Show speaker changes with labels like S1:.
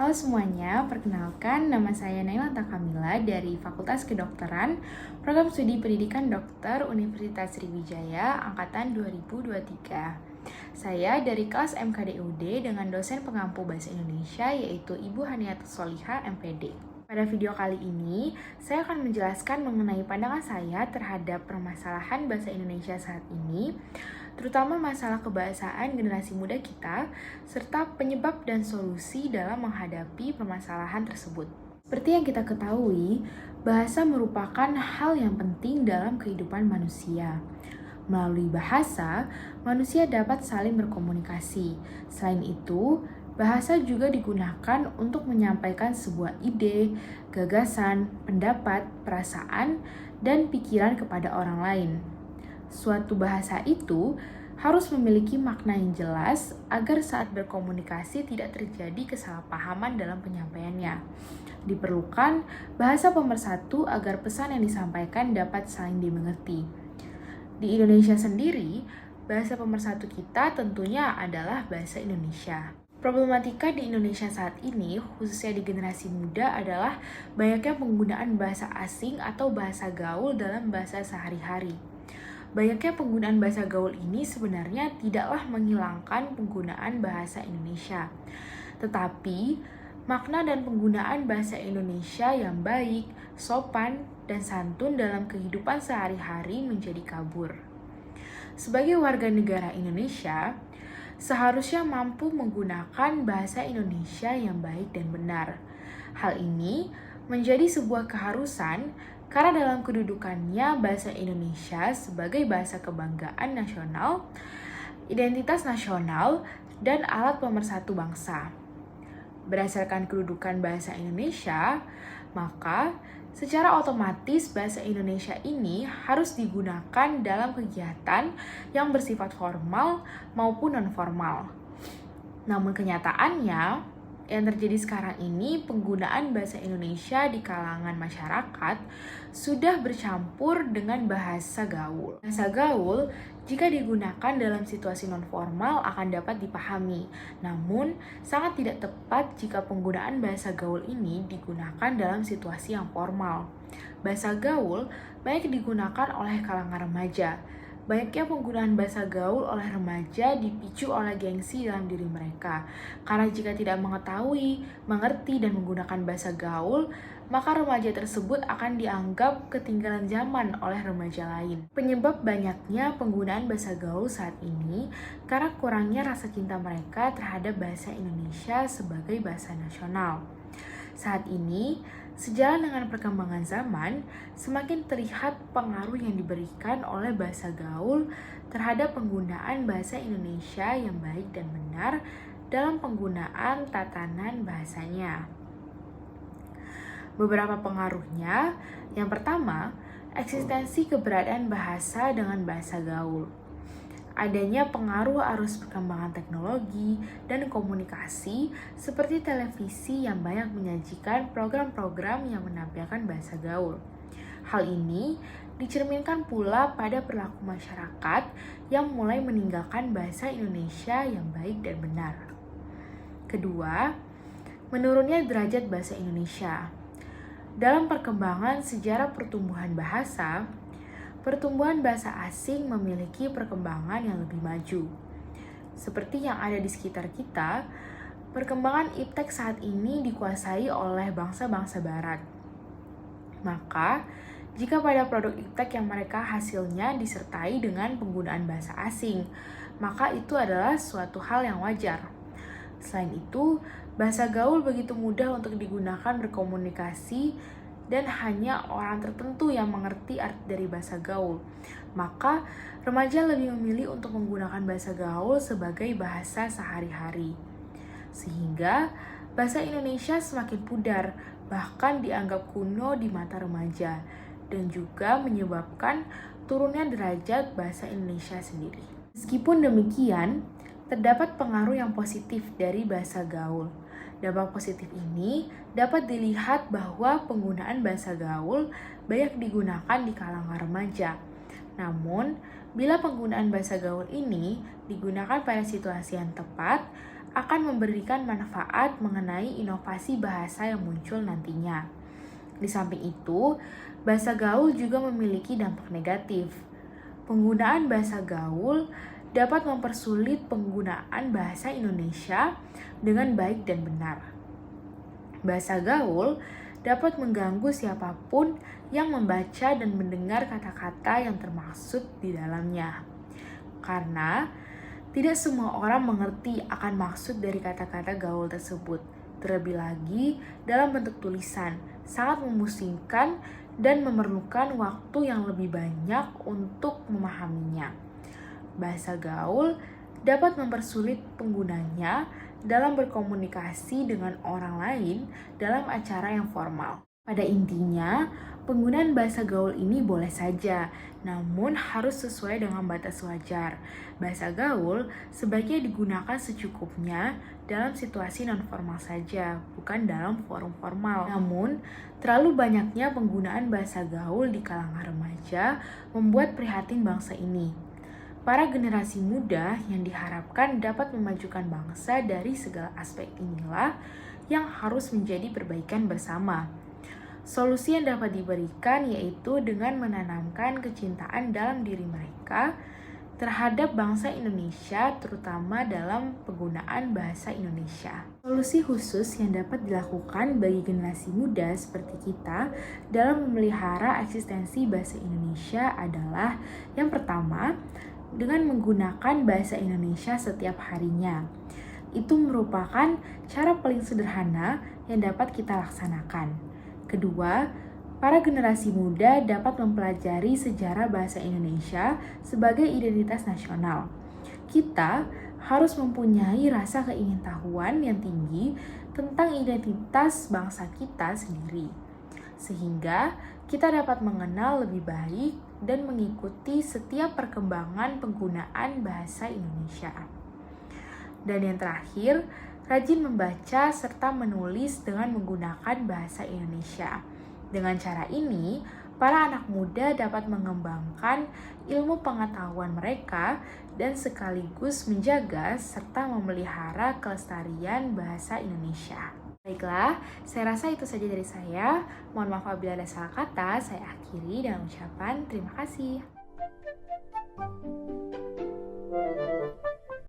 S1: Halo semuanya, perkenalkan nama saya Nailanta Kamila dari Fakultas Kedokteran, Program Studi Pendidikan Dokter Universitas Sriwijaya, Angkatan 2023. Saya dari kelas MKDUD dengan dosen pengampu Bahasa Indonesia yaitu Ibu Haniatus Soliha, MPD. Pada video kali ini, saya akan menjelaskan mengenai pandangan saya terhadap permasalahan bahasa Indonesia saat ini, terutama masalah kebahasaan generasi muda kita, serta penyebab dan solusi dalam menghadapi permasalahan tersebut. Seperti yang kita ketahui, bahasa merupakan hal yang penting dalam kehidupan manusia. Melalui bahasa, manusia dapat saling berkomunikasi. Selain itu, bahasa juga digunakan untuk menyampaikan sebuah ide, gagasan, pendapat, perasaan, dan pikiran kepada orang lain. Suatu bahasa itu harus memiliki makna yang jelas agar saat berkomunikasi tidak terjadi kesalahpahaman dalam penyampaiannya. Diperlukan bahasa pemersatu agar pesan yang disampaikan dapat saling dimengerti. Di Indonesia sendiri, bahasa pemersatu kita tentunya adalah bahasa Indonesia. Problematika di Indonesia saat ini, khususnya di generasi muda, adalah banyaknya penggunaan bahasa asing atau bahasa gaul dalam bahasa sehari-hari. Banyaknya penggunaan bahasa gaul ini sebenarnya tidaklah menghilangkan penggunaan bahasa Indonesia. Tetapi, makna dan penggunaan bahasa Indonesia yang baik, sopan, dan santun dalam kehidupan sehari-hari menjadi kabur. Sebagai warga negara Indonesia, seharusnya mampu menggunakan bahasa Indonesia yang baik dan benar. Hal ini menjadi sebuah keharusan karena dalam kedudukannya bahasa Indonesia sebagai bahasa kebanggaan nasional, identitas nasional, dan alat pemersatu bangsa. Berdasarkan kedudukan bahasa Indonesia, maka secara otomatis bahasa Indonesia ini harus digunakan dalam kegiatan yang bersifat formal maupun non-formal. Namun kenyataannya, yang terjadi sekarang ini penggunaan bahasa Indonesia di kalangan masyarakat sudah bercampur dengan bahasa gaul. Bahasa gaul jika digunakan dalam situasi non-formal akan dapat dipahami, namun sangat tidak tepat jika penggunaan bahasa gaul ini digunakan dalam situasi yang formal. Bahasa gaul banyak digunakan oleh kalangan remaja. Banyaknya penggunaan bahasa gaul oleh remaja dipicu oleh gengsi dalam diri mereka. Karena jika tidak mengetahui, mengerti, dan menggunakan bahasa gaul, maka remaja tersebut akan dianggap ketinggalan zaman oleh remaja lain. Penyebab banyaknya penggunaan bahasa gaul saat ini karena kurangnya rasa cinta mereka terhadap bahasa Indonesia sebagai bahasa nasional. Saat ini, sejalan dengan perkembangan zaman, semakin terlihat pengaruh yang diberikan oleh bahasa gaul terhadap penggunaan bahasa Indonesia yang baik dan benar dalam penggunaan tatanan bahasanya. Beberapa pengaruhnya, yang pertama, eksistensi keberadaan bahasa dengan bahasa gaul. Adanya pengaruh arus perkembangan teknologi dan komunikasi seperti televisi yang banyak menyajikan program-program yang menampilkan bahasa gaul. Hal ini dicerminkan pula pada perilaku masyarakat yang mulai meninggalkan bahasa Indonesia yang baik dan benar. Kedua, menurunnya derajat bahasa Indonesia. Dalam perkembangan sejarah pertumbuhan bahasa, pertumbuhan bahasa asing memiliki perkembangan yang lebih maju. Seperti yang ada di sekitar kita, perkembangan iptek saat ini dikuasai oleh bangsa-bangsa barat. Maka, jika pada produk iptek yang mereka hasilnya disertai dengan penggunaan bahasa asing, maka itu adalah suatu hal yang wajar. Selain itu, bahasa gaul begitu mudah untuk digunakan berkomunikasi dan hanya orang tertentu yang mengerti arti dari bahasa gaul. Maka, remaja lebih memilih untuk menggunakan bahasa gaul sebagai bahasa sehari-hari. Sehingga, bahasa Indonesia semakin pudar, bahkan dianggap kuno di mata remaja, dan juga menyebabkan turunnya derajat bahasa Indonesia sendiri. Meskipun demikian, terdapat pengaruh yang positif dari bahasa gaul. Dampak positif ini dapat dilihat bahwa penggunaan bahasa gaul banyak digunakan di kalangan remaja. Namun, bila penggunaan bahasa gaul ini digunakan pada situasi yang tepat, akan memberikan manfaat mengenai inovasi bahasa yang muncul nantinya. Di samping itu, bahasa gaul juga memiliki dampak negatif. Penggunaan bahasa gaul dapat mempersulit penggunaan bahasa Indonesia dengan baik dan benar. Bahasa gaul dapat mengganggu siapapun yang membaca dan mendengar kata-kata yang termaksud di dalamnya. Karena tidak semua orang mengerti akan maksud dari kata-kata gaul tersebut. Terlebih lagi dalam bentuk tulisan, sangat memusingkan dan memerlukan waktu yang lebih banyak untuk memahaminya. Bahasa gaul dapat mempersulit penggunanya dalam berkomunikasi dengan orang lain dalam acara yang formal. Pada intinya, penggunaan bahasa gaul ini boleh saja, namun harus sesuai dengan batas wajar. Bahasa gaul sebaiknya digunakan secukupnya dalam situasi non-formal saja, bukan dalam forum formal. Namun, terlalu banyaknya penggunaan bahasa gaul di kalangan remaja membuat prihatin bangsa ini. Para generasi muda yang diharapkan dapat memajukan bangsa dari segala aspek inilah yang harus menjadi perbaikan bersama. Solusi yang dapat diberikan yaitu dengan menanamkan kecintaan dalam diri mereka terhadap bangsa Indonesia, terutama dalam penggunaan bahasa Indonesia. Solusi khusus yang dapat dilakukan bagi generasi muda seperti kita dalam memelihara eksistensi bahasa Indonesia adalah yang pertama, dengan menggunakan bahasa Indonesia setiap harinya. Itu merupakan cara paling sederhana yang dapat kita laksanakan. Kedua, para generasi muda dapat mempelajari sejarah bahasa Indonesia sebagai identitas nasional. Kita harus mempunyai rasa keingintahuan yang tinggi tentang identitas bangsa kita sendiri, sehingga kita dapat mengenal lebih baik dan mengikuti setiap perkembangan penggunaan bahasa Indonesia. Dan yang terakhir, rajin membaca serta menulis dengan menggunakan bahasa Indonesia. Dengan cara ini, para anak muda dapat mengembangkan ilmu pengetahuan mereka dan sekaligus menjaga serta memelihara kelestarian bahasa Indonesia. Baiklah, saya rasa itu saja dari saya. Mohon maaf apabila ada salah kata, saya akhiri dengan ucapan terima kasih.